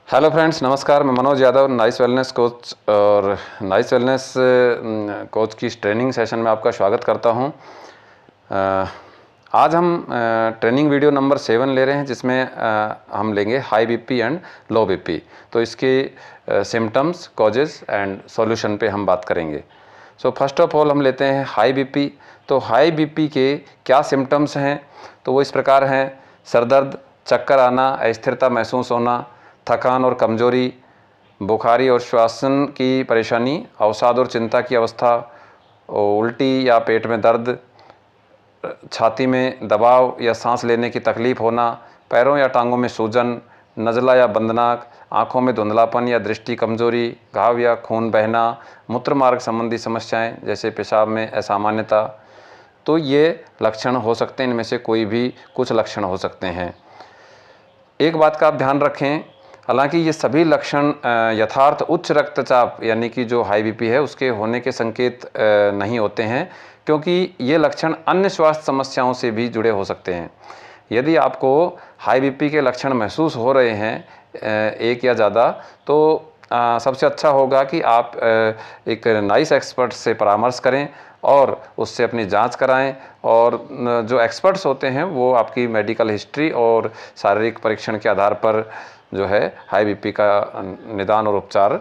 Hello friends, नमस्कार। मैं Manoj Yadav, nice wellness coach और नाइस वेलनेस कोच की ट्रेनिंग सेशन में आपका स्वागत करता हूं। आज हम ट्रेनिंग वीडियो नंबर 7 ले रहे हैं, जिसमें हम लेंगे high BP and low BP. तो इसके सिम्टम्स, कॉजेज़ एंड सॉल्यूशन पे हम बात करेंगे। सो फर्स्ट ऑफ ऑल हम लेते हैं हाई बीपी। तो हाई बीपी के क्या सिम्टम्स हैं? तो वो इस प्रकार हैं: सर दर्द, चक्कर आना, अस्थिरता महसूस होना, थकान और कमजोरी, बुखारी और श्वसन की परेशानी, अवसाद और चिंता की अवस्था, उल्टी या पेट में दर्द, छाती में दबाव या सांस लेने की तकलीफ होना, पैरों या टांगों में सूजन, नज़ला या बंदनाक, आँखों में धुंधलापन या दृष्टि कमजोरी, घाव या खून बहना, मूत्र मार्ग संबंधी समस्याएं जैसे पेशाब में असामान्यता। तो ये लक्षण हो सकते हैं, इनमें से कोई भी कुछ लक्षण हो सकते हैं। एक बात का आप ध्यान रखें, हालांकि ये सभी लक्षण यथार्थ उच्च रक्तचाप यानी कि जो हाई बीपी है उसके होने के संकेत नहीं होते हैं, क्योंकि ये लक्षण अन्य स्वास्थ्य समस्याओं से भी जुड़े हो सकते हैं। यदि आपको हाई बीपी के लक्षण महसूस हो रहे हैं एक या ज़्यादा, तो सबसे अच्छा होगा कि आप एक नाइस एक्सपर्ट से परामर्श करें और उससे अपनी जांच कराएं। और जो एक्सपर्ट्स होते हैं वो आपकी मेडिकल हिस्ट्री और शारीरिक परीक्षण के आधार पर जो है हाई बीपी का निदान और उपचार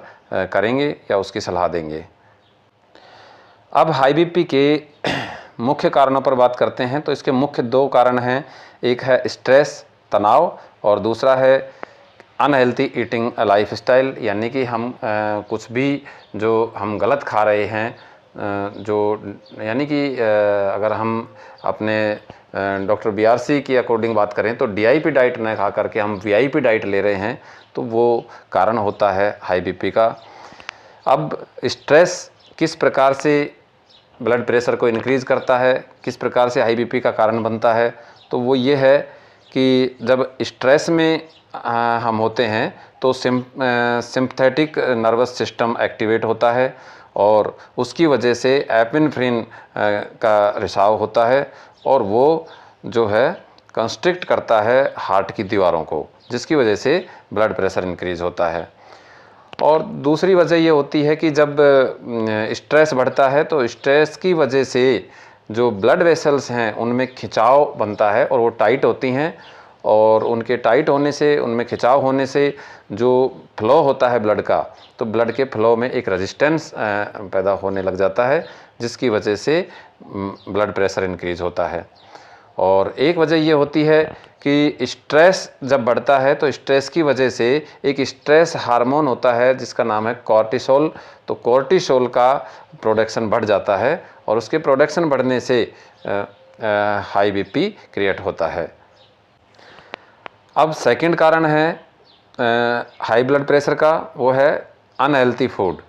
करेंगे या उसकी सलाह देंगे। अब हाई बीपी के मुख्य कारणों पर बात करते हैं। तो इसके मुख्य दो कारण हैं, एक है स्ट्रेस, तनाव, और दूसरा है अनहेल्थी ईटिंग लाइफस्टाइल, यानी कि हम कुछ भी जो हम गलत खा रहे हैं, यानी कि अगर हम अपने डॉक्टर BRC की अकॉर्डिंग बात करें तो DIP डाइट न खा करके हम VIP डाइट ले रहे हैं, तो वो कारण होता है हाई बीपी का। अब स्ट्रेस किस प्रकार से ब्लड प्रेशर को इंक्रीज़ करता है, किस प्रकार से हाई बीपी का कारण बनता है? तो वो ये है कि जब स्ट्रेस में हम होते हैं तो सिम्पथेटिक नर्वस सिस्टम एक्टिवेट होता है और उसकी वजह से एपिनेफ्रिन का रिसाव होता है और वो जो है कंस्ट्रिक्ट करता है हार्ट की दीवारों को, जिसकी वजह से ब्लड प्रेशर इंक्रीज़ होता है। और दूसरी वजह ये होती है कि जब स्ट्रेस बढ़ता है तो स्ट्रेस की वजह से जो ब्लड वेसल्स हैं उनमें खिंचाव बनता है और वो टाइट होती हैं, और उनके टाइट होने से, उनमें खिंचाव होने से जो फ्लो होता है ब्लड का, तो ब्लड के फ्लो में एक रेजिस्टेंस पैदा होने लग जाता है, जिसकी वजह से ब्लड प्रेशर इंक्रीज़ होता है। और एक वजह ये होती है कि स्ट्रेस जब बढ़ता है तो स्ट्रेस की वजह से एक स्ट्रेस हार्मोन होता है जिसका नाम है कॉर्टिसोल। तो कॉर्टिसोल का प्रोडक्शन बढ़ जाता है और उसके प्रोडक्शन बढ़ने से हाई बीपी क्रिएट होता है। अब सेकंड कारण है हाई ब्लड प्रेशर का, वो है अनहेल्थी फूड।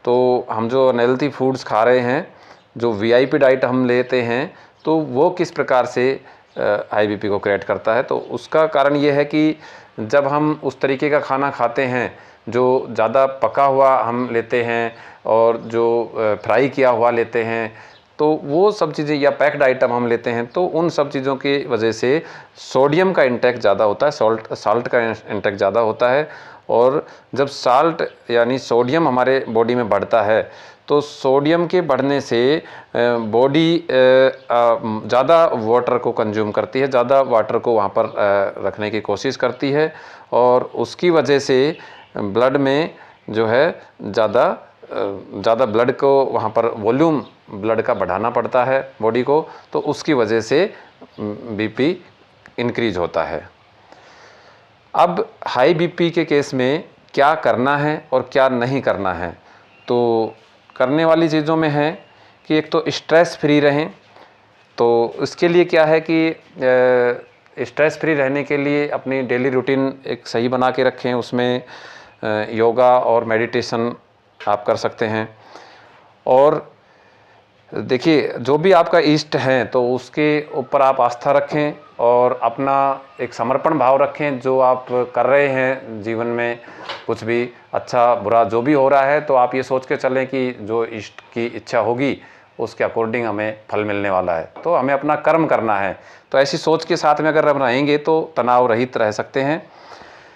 तो हम जो अनहेल्थी फूड्स खा रहे हैं, जो VIP डाइट हम लेते हैं, तो वो किस प्रकार से हाई बीपी को क्रिएट करता है? तो उसका कारण ये है कि जब हम उस तरीके का खाना खाते हैं जो ज़्यादा पका हुआ हम लेते हैं और जो फ्राई किया हुआ लेते हैं, तो वो सब चीज़ें, या पैक्ड आइटम हम लेते हैं, तो उन सब चीज़ों की वजह से सोडियम का इंटेक ज़्यादा होता है, साल्ट का इंटेक ज़्यादा होता है। और जब साल्ट यानी सोडियम हमारे बॉडी में बढ़ता है तो सोडियम के बढ़ने से बॉडी ज़्यादा वाटर को कंज्यूम करती है, ज़्यादा वाटर को वहाँ पर रखने की कोशिश करती है, और उसकी वजह से ब्लड में जो है ज़्यादा ब्लड को वहाँ पर वॉल्यूम ब्लड का बढ़ाना पड़ता है बॉडी को, तो उसकी वजह से BP इंक्रीज होता है। अब हाई बीपी के केस में क्या करना है और क्या नहीं करना है? तो करने वाली चीज़ों में है कि एक तो स्ट्रेस फ्री रहें। तो इसके लिए क्या है कि स्ट्रेस फ्री रहने के लिए अपनी डेली रूटीन एक सही बना के रखें, उसमें योगा और मेडिटेशन आप कर सकते हैं। और देखिए, जो भी आपका इष्ट है तो उसके ऊपर आप आस्था रखें और अपना एक समर्पण भाव रखें। जो आप कर रहे हैं जीवन में, कुछ भी अच्छा बुरा जो भी हो रहा है, तो आप ये सोच के चलें कि जो इष्ट की इच्छा होगी उसके अकॉर्डिंग हमें फल मिलने वाला है, तो हमें अपना कर्म करना है। तो ऐसी सोच के साथ में अगर हम रहेंगे तो तनाव रहित रह सकते हैं।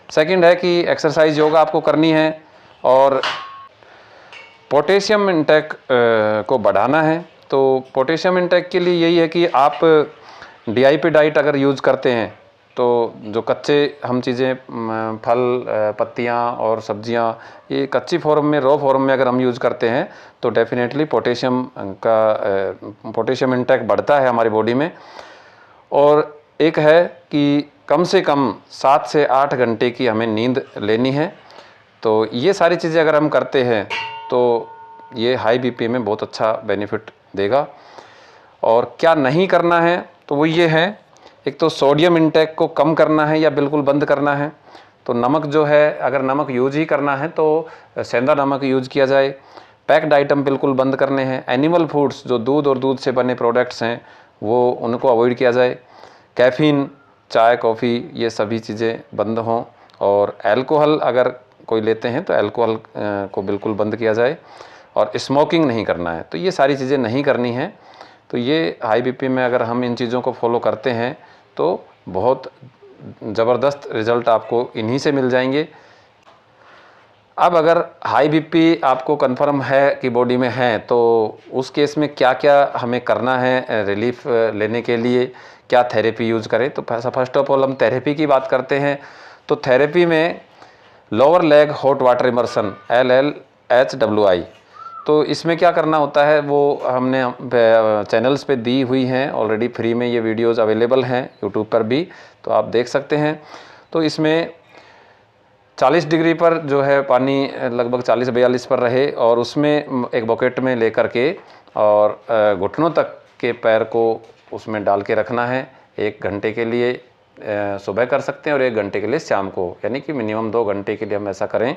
सेकंड है कि एक्सरसाइज योगा आपको करनी है और पोटेशियम इंटेक को बढ़ाना है। तो पोटेशियम इंटेक के लिए यही है कि आप DIP डाइट अगर यूज़ करते हैं तो जो कच्चे हम चीज़ें फल, पत्तियां और सब्जियां, ये कच्ची फॉर्म में, रॉ फॉर्म में अगर हम यूज़ करते हैं तो डेफिनेटली पोटेशियम इंटेक बढ़ता है हमारी बॉडी में। और एक है कि कम से कम 7 से 8 घंटे की हमें नींद लेनी है। तो ये सारी चीज़ें अगर हम करते हैं तो ये हाई BP में बहुत अच्छा बेनिफिट देगा। और क्या नहीं करना है तो वो ये है, एक तो सोडियम इंटेक को कम करना है या बिल्कुल बंद करना है। तो नमक जो है, अगर नमक यूज ही करना है तो सेंधा नमक यूज किया जाए। पैक्ड आइटम बिल्कुल बंद करने हैं। एनिमल फूड्स, जो दूध और दूध से बने प्रोडक्ट्स हैं, वो उनको अवॉइड किया जाए। कैफ़ीन, चाय, कॉफ़ी, ये सभी चीज़ें बंद हों। और अल्कोहल अगर कोई लेते हैं तो अल्कोहल को बिल्कुल बंद किया जाए। और स्मोकिंग नहीं करना है। तो ये सारी चीज़ें नहीं करनी है। तो ये हाई BP में अगर हम इन चीज़ों को फॉलो करते हैं तो बहुत ज़बरदस्त रिज़ल्ट आपको इन्हीं से मिल जाएंगे। अब अगर हाई BP आपको कंफर्म है कि बॉडी में है, तो उस केस में क्या क्या हमें करना है रिलीफ लेने के लिए, क्या थेरेपी यूज़ करें। तो फर्स्ट ऑफ ऑल हम थेरेपी की बात करते हैं। तो थेरेपी में lower leg hot water immersion, LLHWI, तो इसमें क्या करना होता है वो हमने चैनल्स पे दी हुई हैं ऑलरेडी, फ्री में ये वीडियोस अवेलेबल हैं यूट्यूब पर भी, तो आप देख सकते हैं। तो इसमें 40 डिग्री पर जो है पानी लगभग 40-42 पर रहे और उसमें एक बकेट में लेकर के और घुटनों तक के पैर को उसमें डाल के रखना है 1 घंटे के लिए। सुबह कर सकते हैं और 1 घंटे के लिए शाम को, यानी कि मिनिमम 2 घंटे के लिए हम ऐसा करें।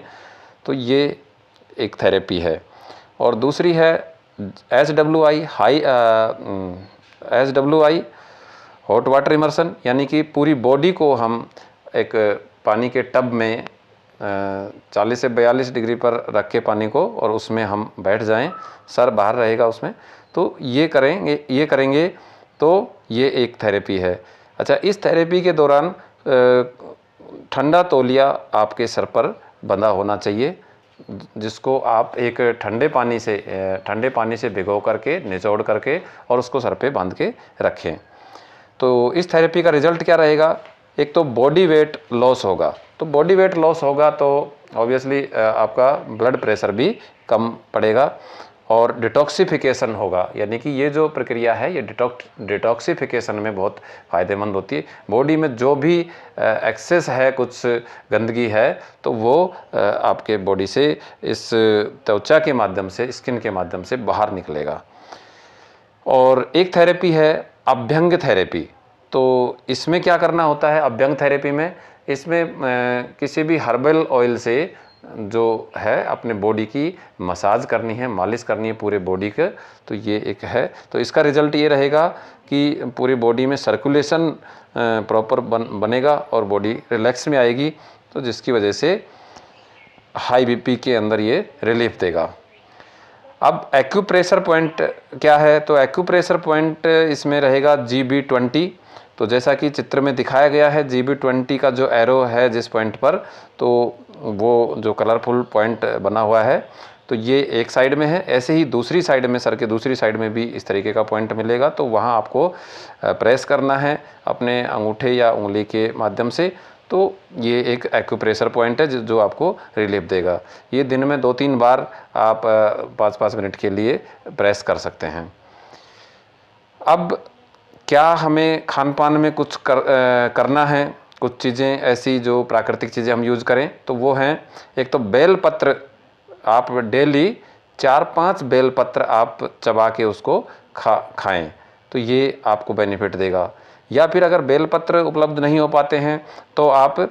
तो ये एक थेरेपी है। और दूसरी है SWI हॉट वाटर इमर्सन, यानी कि पूरी बॉडी को हम एक पानी के टब में 40 से 42 डिग्री पर रख के पानी को, और उसमें हम बैठ जाएं, सर बाहर रहेगा उसमें। तो ये करेंगे तो ये एक थेरेपी है। अच्छा, इस थेरेपी के दौरान ठंडा तौलिया आपके सर पर बंधा होना चाहिए, जिसको आप एक ठंडे पानी से भिगो करके, निचोड़ करके और उसको सर पे बांध के रखें। तो इस थेरेपी का रिजल्ट क्या रहेगा? एक तो बॉडी वेट लॉस होगा। तो बॉडी वेट लॉस होगा तो ऑब्वियसली आपका ब्लड प्रेशर भी कम पड़ेगा और डिटॉक्सिफिकेशन होगा, यानी कि ये जो प्रक्रिया है ये डिटॉक्सिफिकेशन में बहुत फ़ायदेमंद होती है। बॉडी में जो भी एक्सेस है, कुछ गंदगी है, तो वो आपके बॉडी से इस त्वचा के माध्यम से, स्किन के माध्यम से बाहर निकलेगा। और एक थेरेपी है अभ्यंग थेरेपी। तो इसमें क्या करना होता है अभ्यंग थेरेपी में? इसमें किसी भी हर्बल ऑयल से जो है अपने बॉडी की मसाज करनी है, मालिश करनी है पूरे बॉडी के। तो ये एक है। तो इसका रिजल्ट ये रहेगा कि पूरी बॉडी में सर्कुलेशन प्रॉपर बनेगा और बॉडी रिलैक्स में आएगी, तो जिसकी वजह से हाई BP के अंदर ये रिलीफ देगा। अब एक्यूप्रेशर पॉइंट क्या है? तो एक्यूप्रेशर पॉइंट इसमें रहेगा GB20। तो जैसा कि चित्र में दिखाया गया है, GB20 का जो एरो है जिस पॉइंट पर, तो वो जो कलरफुल पॉइंट बना हुआ है, तो ये एक साइड में है। ऐसे ही दूसरी साइड में, सर के दूसरी साइड में भी इस तरीके का पॉइंट मिलेगा। तो वहाँ आपको प्रेस करना है अपने अंगूठे या उंगली के माध्यम से। तो ये एक एक्यूप्रेशर पॉइंट है जो आपको रिलीफ देगा। ये दिन में 2-3 बार आप 5-5 मिनट के लिए प्रेस कर सकते हैं। अब क्या हमें खान पान में कुछ करना है? कुछ चीज़ें ऐसी जो प्राकृतिक चीज़ें हम यूज़ करें, तो वो हैं, एक तो बेल पत्र। आप डेली 4-5 बेल पत्र आप चबा के उसको खाएं, तो ये आपको बेनिफिट देगा। या फिर अगर बेल पत्र उपलब्ध नहीं हो पाते हैं तो आप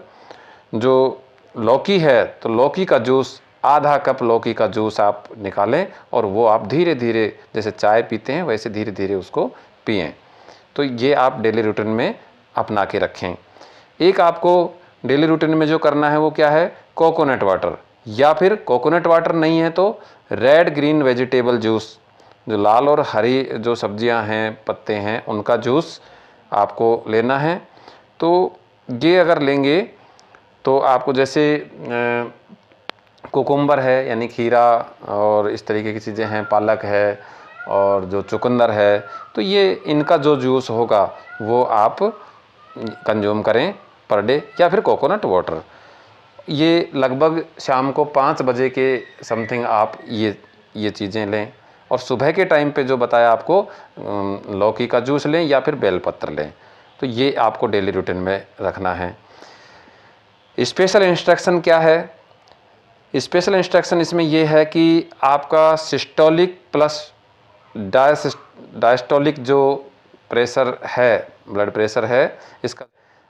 जो लौकी है, तो लौकी का जूस, आधा कप लौकी का जूस आप निकालें और वो आप धीरे धीरे, जैसे चाय पीते हैं वैसे धीरे धीरे उसको पिएं। तो ये आप डेली रूटीन में अपना के रखें। एक आपको डेली रूटीन में जो करना है वो क्या है? कोकोनट वाटर, या फिर कोकोनट वाटर नहीं है तो रेड ग्रीन वेजिटेबल जूस, जो लाल और हरी जो सब्जियां हैं, पत्ते हैं, उनका जूस आपको लेना है। तो ये अगर लेंगे तो आपको जैसे कुकुम्बर है यानी खीरा और इस तरीके की चीज़ें हैं, पालक है और जो चुकंदर है, तो ये इनका जो जूस होगा वो आप कंज्यूम करें पर डे, या फिर कोकोनट वाटर। ये लगभग शाम को 5 बजे के समथिंग आप ये चीज़ें लें। और सुबह के टाइम पे जो बताया आपको, लौकी का जूस लें या फिर बेलपत्र लें। तो ये आपको डेली रूटीन में रखना है। स्पेशल इंस्ट्रक्शन क्या है? स्पेशल इंस्ट्रक्शन इसमें यह है कि आपका सिस्टोलिक प्लस डायस्टोलिक जो प्रेशर है, ब्लड प्रेशर है, इसका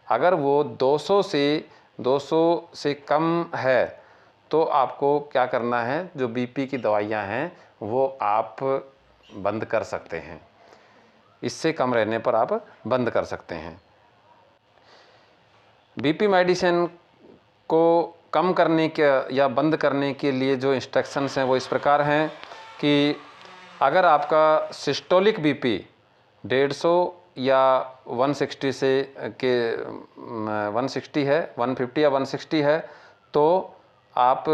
अगर वो 200 से कम है तो आपको क्या करना है, जो बीपी की दवाइयाँ हैं वो आप बंद कर सकते हैं। इससे कम रहने पर आप बंद कर सकते हैं। बीपी मेडिसिन को कम करने के या बंद करने के लिए जो इंस्ट्रक्शंस हैं वो इस प्रकार हैं कि अगर आपका सिस्टोलिक बीपी 150 या 160 से के 160 है, 150 या 160 है, तो आप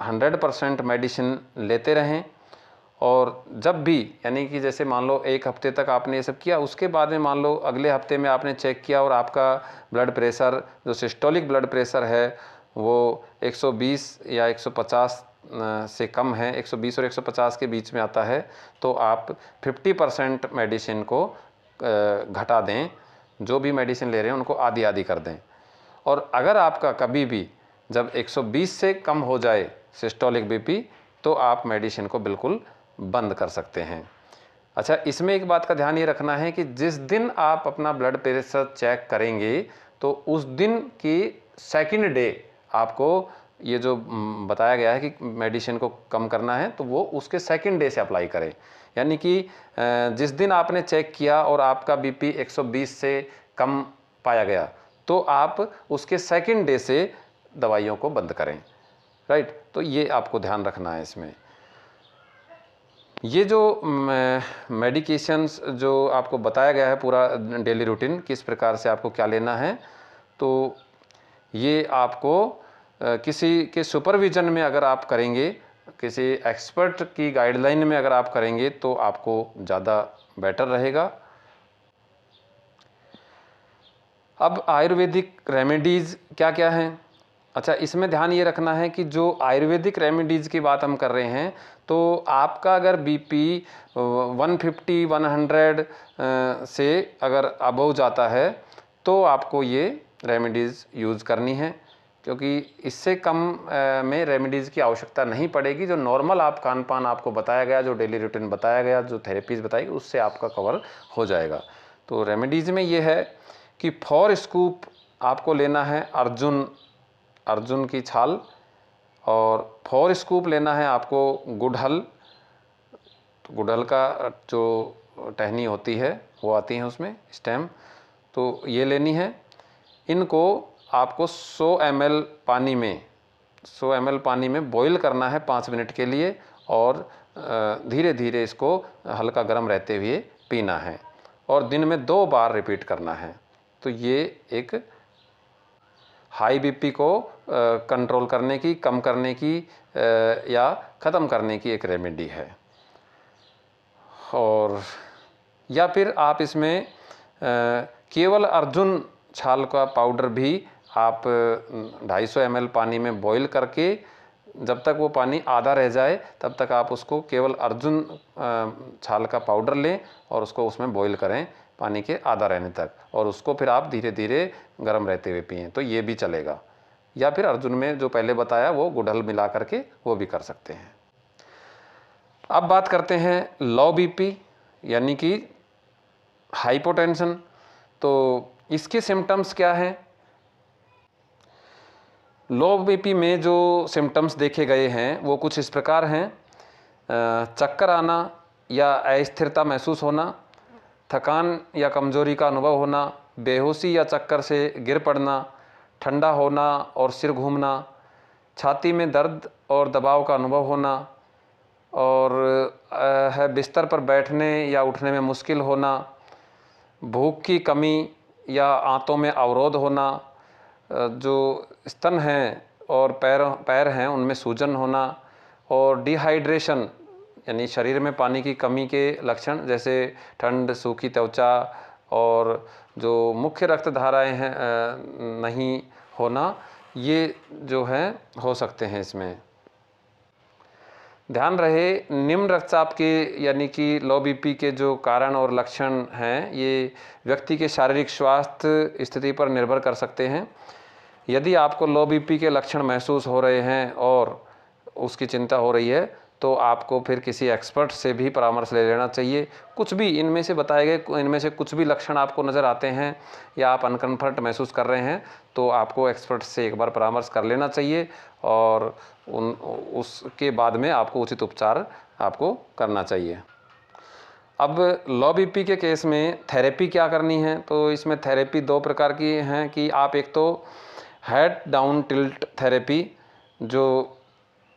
100% मेडिसिन लेते रहें। और जब भी, यानी कि जैसे मान लो 1 हफ्ते तक आपने ये सब किया, उसके बाद में मान लो अगले हफ्ते में आपने चेक किया और आपका ब्लड प्रेशर, जो सिस्टोलिक ब्लड प्रेशर है, वो 120 या 150 से कम है, 120 और 150 के बीच में आता है, तो आप 50% मेडिसिन को घटा दें। जो भी मेडिसिन ले रहे हैं उनको आधी आधी कर दें। और अगर आपका कभी भी जब 120 से कम हो जाए सिस्टोलिक बीपी, तो आप मेडिसिन को बिल्कुल बंद कर सकते हैं। अच्छा, इसमें एक बात का ध्यान ये रखना है कि जिस दिन आप अपना ब्लड प्रेशर चेक करेंगे, तो उस दिन की सेकंड डे आपको ये जो बताया गया है कि मेडिसिन को कम करना है, तो वो उसके सेकंड डे से अप्लाई करें। यानी कि जिस दिन आपने चेक किया और आपका बीपी 120 से कम पाया गया, तो आप उसके सेकंड डे से दवाइयों को बंद करें। राइट, तो ये आपको ध्यान रखना है इसमें। ये जो मेडिकेशंस जो आपको बताया गया है, पूरा डेली रूटीन किस प्रकार से आपको क्या लेना है, तो ये आपको किसी के सुपरविजन में अगर आप करेंगे, किसी एक्सपर्ट की गाइडलाइन में अगर आप करेंगे, तो आपको ज़्यादा बेटर रहेगा। अब आयुर्वेदिक रेमेडीज़ क्या क्या हैं? अच्छा, इसमें ध्यान ये रखना है कि जो आयुर्वेदिक रेमेडीज़ की बात हम कर रहे हैं, तो आपका अगर बीपी 150 100 से अगर अबव जाता है, तो आपको ये रेमेडीज़ यूज़ करनी है, क्योंकि इससे कम में रेमेडीज़ की आवश्यकता नहीं पड़ेगी। जो नॉर्मल आप खान पान आपको बताया गया, जो डेली रूटीन बताया गया, जो थेरेपीज़ बताई, उससे आपका कवर हो जाएगा। तो रेमेडीज़ में ये है कि 4 स्कूप आपको लेना है अर्जुन की छाल, और 4 स्कूप लेना है आपको गुड़हल। तो गुड़हल का जो टहनी होती है वो आती है उसमें स्टेम, तो ये लेनी है। इनको आपको 100 ml पानी में बॉईल करना है 5 मिनट के लिए, और धीरे धीरे इसको हल्का गर्म रहते हुए पीना है, और दिन में 2 बार रिपीट करना है। तो ये एक हाई बीपी को कंट्रोल करने की, कम करने की या ख़त्म करने की एक रेमेडी है। और या फिर आप इसमें केवल अर्जुन छाल का पाउडर भी आप 250 ml पानी में बॉईल करके, जब तक वो पानी आधा रह जाए तब तक आप उसको केवल अर्जुन छाल का पाउडर लें और उसको उसमें बॉईल करें पानी के आधा रहने तक, और उसको फिर आप धीरे धीरे गर्म रहते हुए पिएं, तो ये भी चलेगा। या फिर अर्जुन में जो पहले बताया वो गुड़हल मिला करके वो भी कर सकते हैं। अब बात करते हैं लो बीपी यानी कि हाइपोटेंशन। तो इसके सिम्टम्स क्या हैं? लो बीपी में जो सिम्टम्स देखे गए हैं वो कुछ इस प्रकार हैं। चक्कर आना या अस्थिरता महसूस होना, थकान या कमजोरी का अनुभव होना, बेहोशी या चक्कर से गिर पड़ना, ठंडा होना और सिर घूमना, छाती में दर्द और दबाव का अनुभव होना, और है बिस्तर पर बैठने या उठने में मुश्किल होना, भूख की कमी या आंतों में अवरोध होना, जो स्तन हैं और पैर हैं उनमें सूजन होना, और डिहाइड्रेशन यानी शरीर में पानी की कमी के लक्षण जैसे ठंड, सूखी त्वचा और जो मुख्य रक्त धाराएं हैं नहीं होना, ये जो है हो सकते हैं इसमें। ध्यान रहे निम्न रक्तचाप के यानी कि लो बीपी के जो कारण और लक्षण हैं ये व्यक्ति के शारीरिक स्वास्थ्य स्थिति पर निर्भर कर सकते हैं। यदि आपको लो बीपी के लक्षण महसूस हो रहे हैं और उसकी चिंता हो रही है तो आपको फिर किसी एक्सपर्ट से भी परामर्श ले लेना चाहिए। कुछ भी इनमें से बताए गए इनमें से कुछ भी लक्षण आपको नज़र आते हैं या आप अनकम्फर्ट महसूस कर रहे हैं तो आपको एक्सपर्ट से एक बार परामर्श कर लेना चाहिए और उसके बाद में आपको उचित उपचार आपको करना चाहिए। अब लो बीपी के केस में थेरेपी क्या करनी है, तो इसमें थेरेपी दो प्रकार की हैं कि आप एक तो हेड डाउन टिल्ट थेरेपी जो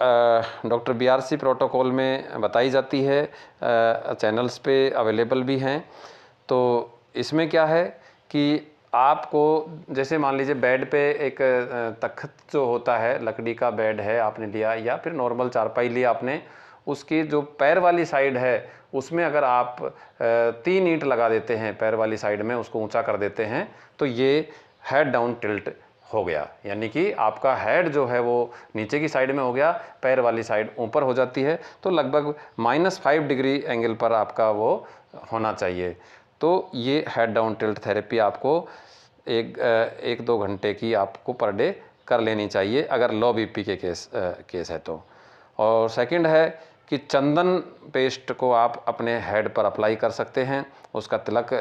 डॉक्टर BRC प्रोटोकॉल में बताई जाती है, चैनल्स पे अवेलेबल भी हैं। तो इसमें क्या है कि आपको जैसे मान लीजिए बेड पे एक तख्त जो होता है, लकड़ी का बेड है आपने लिया या फिर नॉर्मल चारपाई लिया आपने, उसकी जो पैर वाली साइड है उसमें अगर आप 3 ईंट लगा देते हैं पैर वाली साइड में, उसको ऊंचा कर देते हैं तो ये हेड डाउन टिल्ट हो गया, यानी कि आपका हेड जो है वो नीचे की साइड में हो गया, पैर वाली साइड ऊपर हो जाती है। तो लगभग -5 डिग्री एंगल पर आपका वो होना चाहिए। तो ये हेड डाउन टिल्ट थेरेपी आपको 1-2 घंटे की आपको पर डे कर लेनी चाहिए अगर लो बीपी के केस है तो। और सेकंड है कि चंदन पेस्ट को आप अपने हेड पर अप्लाई कर सकते हैं, उसका तिलक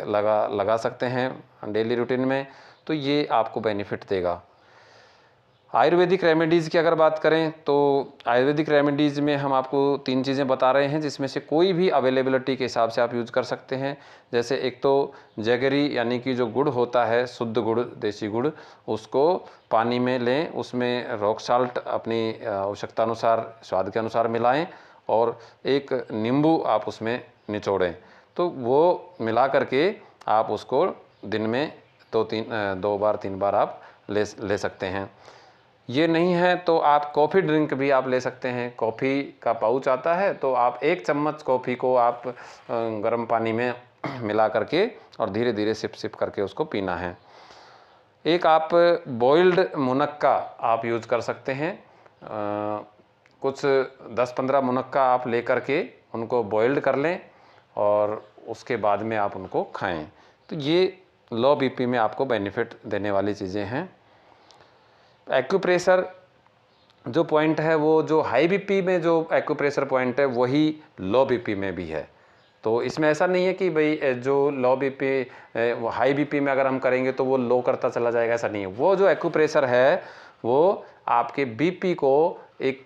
लगा सकते हैं डेली रूटीन में, तो ये आपको बेनिफिट देगा। आयुर्वेदिक रेमेडीज़ की अगर बात करें तो आयुर्वेदिक रेमेडीज़ में हम आपको 3 चीज़ें बता रहे हैं जिसमें से कोई भी अवेलेबिलिटी के हिसाब से आप यूज़ कर सकते हैं। जैसे एक तो जैगरी यानी कि जो गुड़ होता है, शुद्ध गुड़, देसी गुड़, उसको पानी में लें, उसमें रॉक साल्ट अपनी आवश्यकता अनुसार, स्वाद के अनुसार मिलाएं और एक नींबू आप उसमें निचोड़ें। तो वो मिला करके आप उसको दिन में 2-3 बार आप ले सकते हैं। ये नहीं है तो आप कॉफ़ी ड्रिंक भी आप ले सकते हैं। कॉफ़ी का पाउच आता है तो आप 1 चम्मच कॉफ़ी को आप गर्म पानी में मिला करके और धीरे धीरे सिप करके उसको पीना है। एक आप बॉइल्ड मुनक्का आप यूज़ कर सकते हैं। कुछ 10-15 मुनक्का आप ले करके उनको बॉइल्ड कर लें और उसके बाद में आप उनको खाएं। तो ये लो बीपी में आपको बेनिफिट देने वाली चीज़ें हैं। एक्यूप्रेशर जो पॉइंट है वो जो हाई बीपी में जो एक्यूप्रेशर पॉइंट है वही लो बीपी में भी है। तो इसमें ऐसा नहीं है कि भाई जो लो बीपी वो हाई बीपी में अगर हम करेंगे तो वो लो करता चला जाएगा, ऐसा नहीं है। वो जो एक्यूप्रेशर है वो आपके बीपी को एक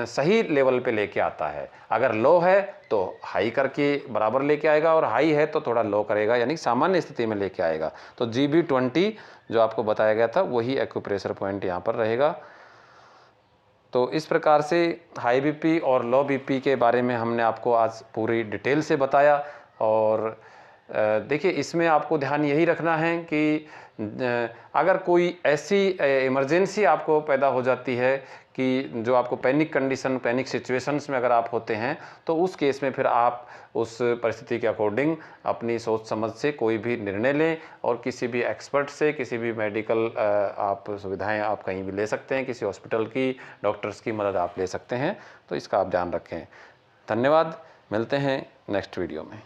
सही लेवल पे लेके आता है। अगर लो है तो हाई करके बराबर लेके आएगा और हाई है तो थोड़ा लो करेगा, यानी सामान्य स्थिति में लेके आएगा। तो GB20 जो आपको बताया गया था वही एक्यूप्रेशर पॉइंट यहाँ पर रहेगा। तो इस प्रकार से हाई बीपी और लो बीपी के बारे में हमने आपको आज पूरी डिटेल से बताया। और देखिए इसमें आपको ध्यान यही रखना है कि अगर कोई ऐसी इमरजेंसी आपको पैदा हो जाती है कि जो आपको पैनिक कंडीशन, पैनिक सिचुएशंस में अगर आप होते हैं तो उस केस में फिर आप उस परिस्थिति के अकॉर्डिंग अपनी सोच समझ से कोई भी निर्णय लें और किसी भी एक्सपर्ट से, किसी भी मेडिकल आप सुविधाएं आप कहीं भी ले सकते हैं, किसी हॉस्पिटल की, डॉक्टर्स की मदद आप ले सकते हैं। तो इसका आप ध्यान रखें। धन्यवाद, मिलते हैं नेक्स्ट वीडियो में।